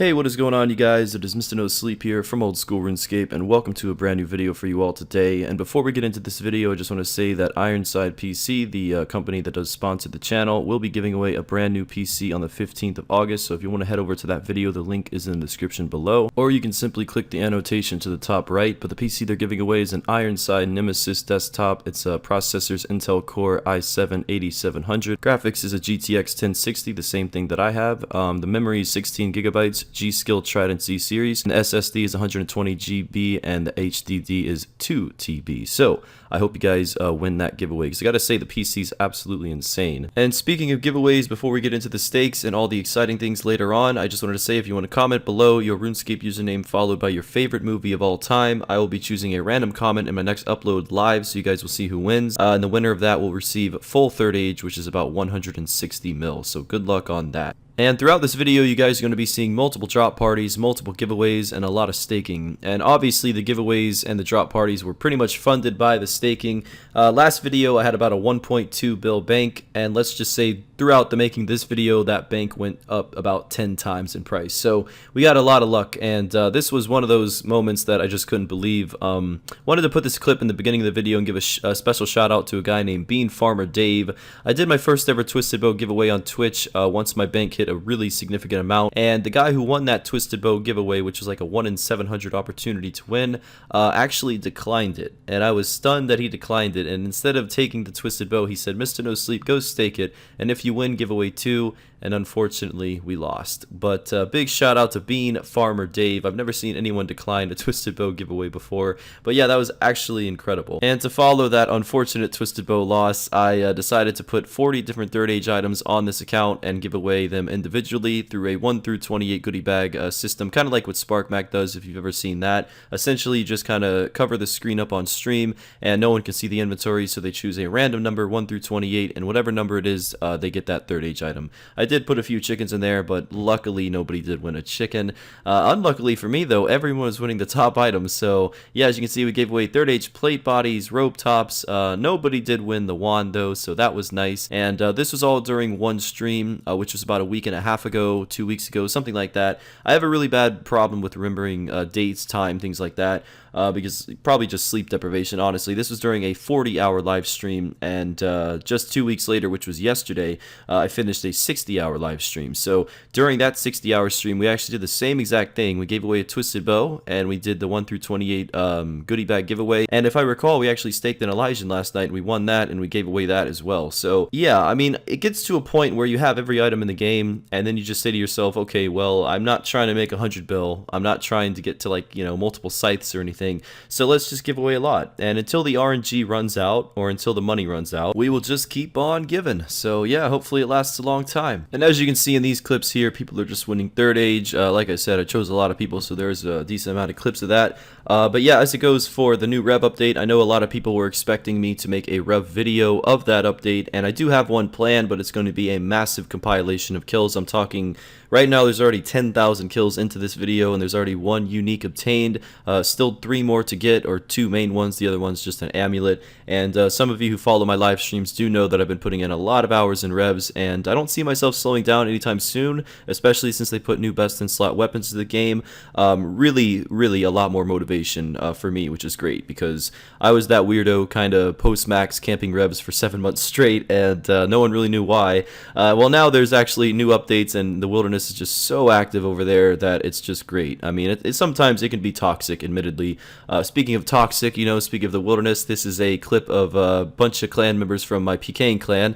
Hey, what is going on, you guys? It is Mr. No Sleep here from Old School RuneScape, and welcome to a brand new video for you all today. And before we get into this video, I just want to say that Ironside PC, the company that does sponsor the channel, will be giving away a brand new PC on the 15th of August. So if you want to head over to that video, the link is in the description below, or you can simply click the annotation to the top right. But the PC they're giving away is an Ironside Nemesis desktop. It's a processor's Intel Core i7-8700. Graphics is a GTX 1060, the same thing that I have. The memory is 16 gigabytes. G.Skill Trident Z series, and the SSD is 120 GB, and the HDD is 2 TB. So I hope you guys win that giveaway, because I gotta say the PC is absolutely insane. And speaking of giveaways, before we get into the stakes and all the exciting things later on, I just wanted to say if you want to comment below your RuneScape username followed by your favorite movie of all time, I will be choosing a random comment in my next upload live, so you guys will see who wins. And the winner of that will receive full Third Age, which is about 160 mil. So good luck on that. And throughout this video, you guys are going to be seeing multiple drop parties, multiple giveaways, and a lot of staking. And obviously, the giveaways and the drop parties were pretty much funded by the staking. Last video, I had about a 1.2 bill bank, and let's just say throughout the making of this video, that bank went up about 10 times in price. So we got a lot of luck, and this was one of those moments that I just couldn't believe. Wanted to put this clip in the beginning of the video and give a special shout out to a guy named Bean Farmer Dave. I did my first ever Twisted Bow giveaway on Twitch once my bank hit a really significant amount, and the guy who won that Twisted Bow giveaway, which was like a 1 in 700 opportunity to win, actually declined it. And I was stunned that he declined it, and instead of taking the Twisted Bow, he said, "Mr. No Sleep, go stake it, and if you win, giveaway 2." And unfortunately, we lost. But big shout out to Bean Farmer Dave. I've never seen anyone decline a Twisted Bow giveaway before. But yeah, that was actually incredible. And to follow that unfortunate Twisted Bow loss, I decided to put 40 different Third Age items on this account and give away them individually through a 1 through 28 goodie bag system, kind of like what SparkMac does, if you've ever seen that. Essentially, you just kind of cover the screen up on stream, and no one can see the inventory, so they choose a random number, 1 through 28, and whatever number it is, they get that Third Age item. I did put a few chickens in there, but luckily nobody did win a chicken. Unluckily for me, though, everyone was winning the top items. So yeah, as you can see, we gave away Third Age plate bodies, rope tops. Nobody did win the wand though, so that was nice. And this was all during one stream, which was about a week and a half ago, 2 weeks ago, something like that. I have a really bad problem with remembering dates, time, things like that. Because probably just sleep deprivation, honestly. This was during a 40-hour live stream, and just 2 weeks later, which was yesterday, I finished a 60-hour live stream. So during that 60-hour stream, we actually did the same exact thing. We gave away a Twisted Bow, and we did the 1 through 28 goodie bag giveaway. And if I recall, we actually staked an Elysian last night, and we won that, and we gave away that as well. So yeah, I mean, it gets to a point where you have every item in the game, and then you just say to yourself, okay, well, I'm not trying to make 100 bill. I'm not trying to get to, like, you know, multiple scythes or anything. So let's just give away a lot, and until the RNG runs out, or until the money runs out, we will just keep on giving. So yeah, hopefully it lasts a long time. And as you can see in these clips here, people are just winning Third Age. Like I said, I chose a lot of people, so there's a decent amount of clips of that. But yeah, as it goes for the new Rev update, I know a lot of people were expecting me to make a Rev video of that update, and I do have one planned, but it's going to be a massive compilation of kills. I'm talking right now, there's already 10,000 kills into this video, and there's already 1 unique obtained. Still 3 more to get, or 2 main ones. The other one's just an amulet. And some of you who follow my live streams do know that I've been putting in a lot of hours in Revs, and I don't see myself slowing down anytime soon, especially since they put new best in slot weapons to the game. Really a lot more motivation for me, which is great, because I was that weirdo kind of post-max camping Revs for 7 months straight, and no one really knew why. Well, now there's actually new updates, and the wilderness is just so active over there that it's just great. I mean, sometimes it can be toxic, admittedly. Speaking of toxic, you know, speaking of the wilderness, this is a clip of a bunch of clan members from my PKing clan.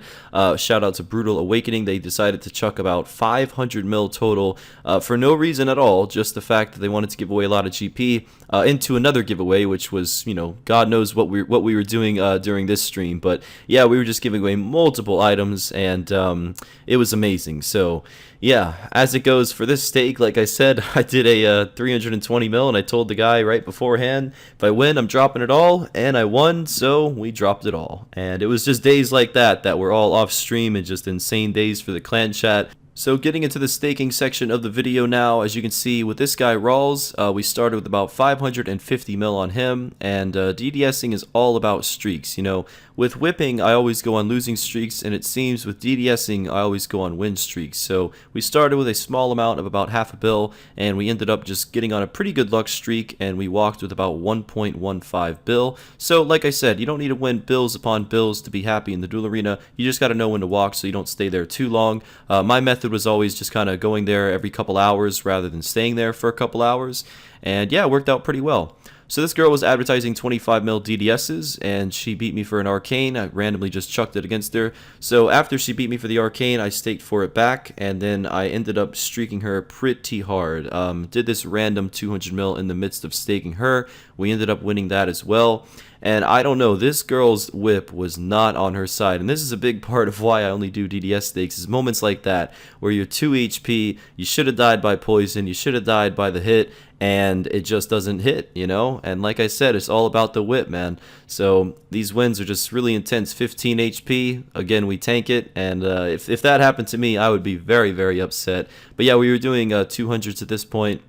Shout out to Brutal Awakening. They decided to chuck about 500 mil total for no reason at all, just the fact that they wanted to give away a lot of GP into another giveaway, which was, you know, God knows what we were doing during this stream. But yeah, we were just giving away multiple items, and it was amazing. So yeah, as it goes for this stake, like I said, I did a 320 mil, and I told the guy right beforehand, if I win, I'm dropping it all, and I won, so we dropped it all. And it was just days like that were all off stream, and just insane days for the clan chat. So getting into the staking section of the video now, as you can see with this guy Rawls, we started with about 550 mil on him, and DDSing is all about streaks. You know, with whipping, I always go on losing streaks, and it seems with DDSing, I always go on win streaks. So we started with a small amount of about half a bill, and we ended up just getting on a pretty good luck streak, and we walked with about 1.15 bill. So like I said, you don't need to win bills upon bills to be happy in the duel arena. You just got to know when to walk so you don't stay there too long. My method was always just kind of going there every couple hours rather than staying there for a couple hours, and yeah, it worked out pretty well. So this girl was advertising 25 mil DDSs, and she beat me for an arcane. I randomly just chucked it against her. So after she beat me for the arcane, I staked for it back, and then I ended up streaking her pretty hard. Did this random 200 mil in the midst of staking her. We ended up winning that as well. And I don't know, this girl's whip was not on her side. And this is a big part of why I only do DDS stakes, is moments like that where you're 2 HP, you should have died by poison, you should have died by the hit, and it just doesn't hit, you know? And like I said, it's all about the whip, man. So these wins are just really intense. 15 HP, again, we tank it, and if that happened to me, I would be very, very upset. But yeah, we were doing 200s at this point.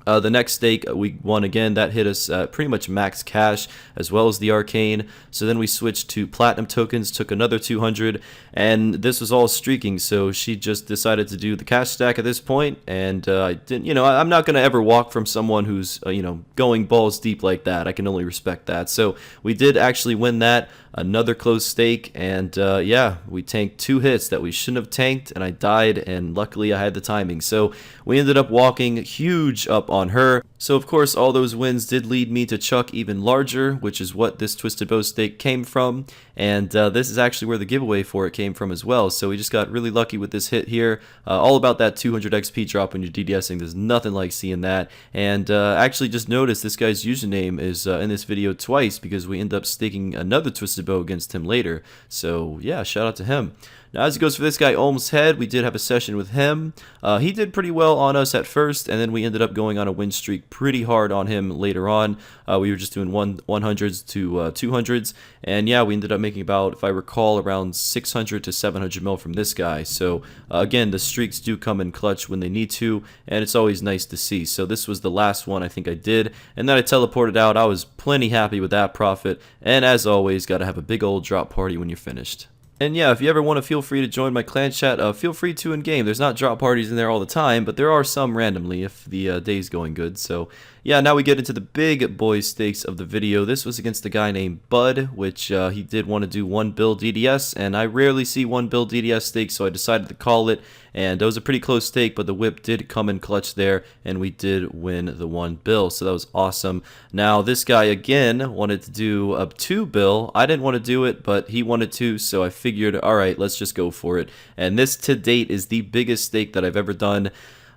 The next stake we won again. That hit us pretty much max cash as well as the arcane. So then we switched to platinum tokens, took another 200, and this was all streaking. So she just decided to do the cash stack at this point, and I didn't. You know, I'm not gonna ever walk from someone who's you know, going balls deep like that. I can only respect that. So we did actually win that. Another close stake, and yeah, we tanked 2 hits that we shouldn't have tanked, and I died, and luckily I had the timing. So we ended up walking huge up on her. So of course all those wins did lead me to chuck even larger, which is what this Twisted Bow stake came from, and this is actually where the giveaway for it came from as well. So we just got really lucky with this hit here. All about that 200 XP drop when you're DDSing. There's nothing like seeing that. And actually just noticed this guy's username is in this video twice, because we end up staking another Twisted Bow against him later. So yeah, shout out to him. Now, as it goes for this guy, Ohm's Head, we did have a session with him. He did pretty well on us at first, and then we ended up going on a win streak pretty hard on him later on. We were just doing 100s to 200s, and yeah, we ended up making about, if I recall, around 600 to 700 mil from this guy. So again, the streaks do come in clutch when they need to, and it's always nice to see. So this was the last one I think I did, and then I teleported out. I was plenty happy with that profit, and as always, got to have a big old drop party when you're finished. And yeah, if you ever want to feel free to join my clan chat, feel free to in-game. There's not drop parties in there all the time, but there are some randomly if the day's going good. So yeah, now we get into the big boy stakes of the video. This was against a guy named Bud, which he did want to do 1 bill DDS, and I rarely see 1 bill DDS stakes, so I decided to call it. And it was a pretty close stake, but the whip did come in clutch there, and we did win the 1 bill, so that was awesome. Now, this guy, again, wanted to do a 2 bill. I didn't want to do it, but he wanted to, so I figured, alright, let's just go for it. And this, to date, is the biggest stake that I've ever done.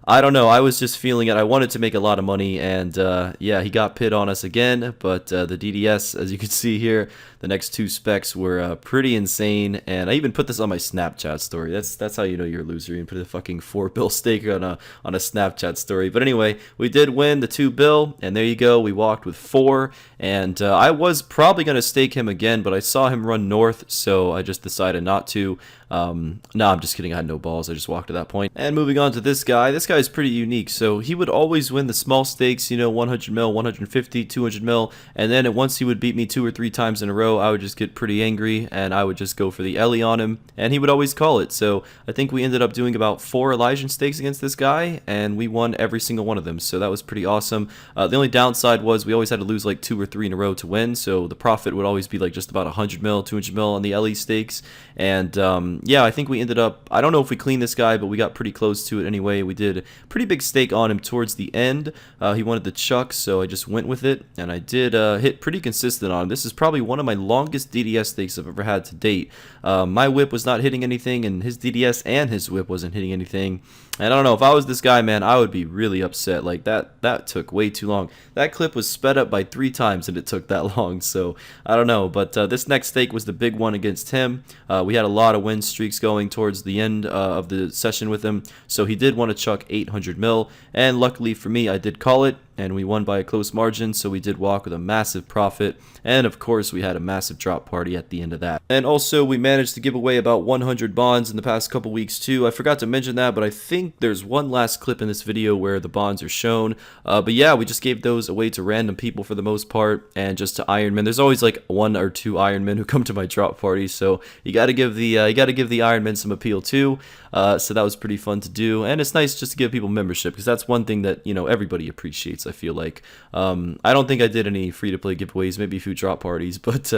I don't know, I was just feeling it. I wanted to make a lot of money, and yeah, he got pit on us again, but the DDS, as you can see here, the next 2 specs were pretty insane, and I even put this on my Snapchat story. That's how you know you're a loser. You put a fucking 4 bill stake on a Snapchat story. But anyway, we did win the 2 bill, and there you go. We walked with 4, and I was probably going to stake him again, but I saw him run north, so I just decided not to. No, I'm just kidding. I had no balls. I just walked to that point. And moving on to this guy. This guy is pretty unique. So he would always win the small stakes, you know, 100 mil, 150, 200 mil, and then once he would beat me 2 or 3 times in a row, I would just get pretty angry, and I would just go for the Ellie on him, and he would always call it. So I think we ended up doing about 4 Elysian stakes against this guy, and we won every single one of them. So that was pretty awesome. The only downside was we always had to lose like 2 or 3 in a row to win, so the profit would always be like just about 100 mil, 200 mil on the Ellie stakes. And yeah, I think we ended up, I don't know if we cleaned this guy, but we got pretty close to it anyway. We did a pretty big stake on him towards the end. He wanted the chuck, so I just went with it, and I did hit pretty consistent on him. This is probably one of my longest DDS stakes I've ever had to date. My whip was not hitting anything, and his DDS and his whip wasn't hitting anything. And I don't know, if I was this guy, man, I would be really upset. Like, that took way too long. That clip was sped up by 3 times, and it took that long, so I don't know. But this next stake was the big one against him. We had a lot of win streaks going towards the end of the session with him, so he did want to chuck 800 mil, and luckily for me, I did call it. and we won by a close margin, so we did walk with a massive profit. And of course, we had a massive drop party at the end of that. And also, we managed to give away about 100 bonds in the past couple weeks too. I forgot to mention that, but I think there's one last clip in this video where the bonds are shown. But yeah, we just gave those away to random people for the most part, and just to Ironmen. There's always like 1 or 2 Ironmen who come to my drop parties, so you gotta give the Ironmen some appeal too. So that was pretty fun to do, and it's nice just to give people membership, because that's one thing that, you know, everybody appreciates, I feel like. I don't think I did any free-to-play giveaways, maybe a few drop parties, but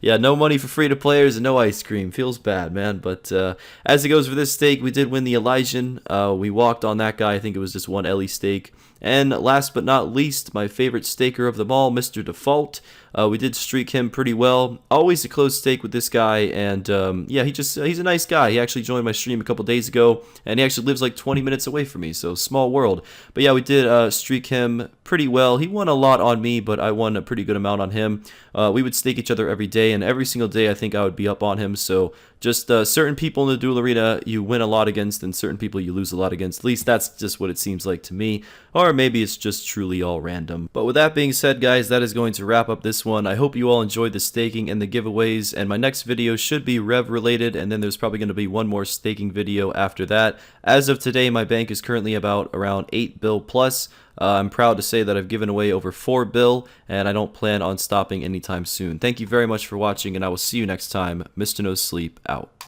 yeah, no money for free-to-players and no ice cream. Feels bad, man. But as it goes for this stake, we did win the Elysian. We walked on that guy. I think it was just 1 Ellie stake. And last but not least, my favorite staker of them all, Mr. Default. We did streak him pretty well. Always a close stake with this guy, and yeah, he's a nice guy. He actually joined my stream a couple days ago, and he actually lives like 20 minutes away from me, so small world. But yeah, we did streak him pretty well. He won a lot on me, but I won a pretty good amount on him. We would stake each other every day, and every single day I think I would be up on him, so just certain people in the duel arena you win a lot against, and certain people you lose a lot against. At least that's just what it seems like to me, or maybe it's just truly all random. But with that being said, guys, that is going to wrap up this one. I hope you all enjoyed the staking and the giveaways, and my next video should be Rev related, and then there's probably going to be one more staking video after that. As of today, my bank is currently about around 8 bill plus. I'm proud to say that I've given away over 4 bill, and I don't plan on stopping anytime soon. Thank you very much for watching, and I will see you next time. Mr. No Sleep out.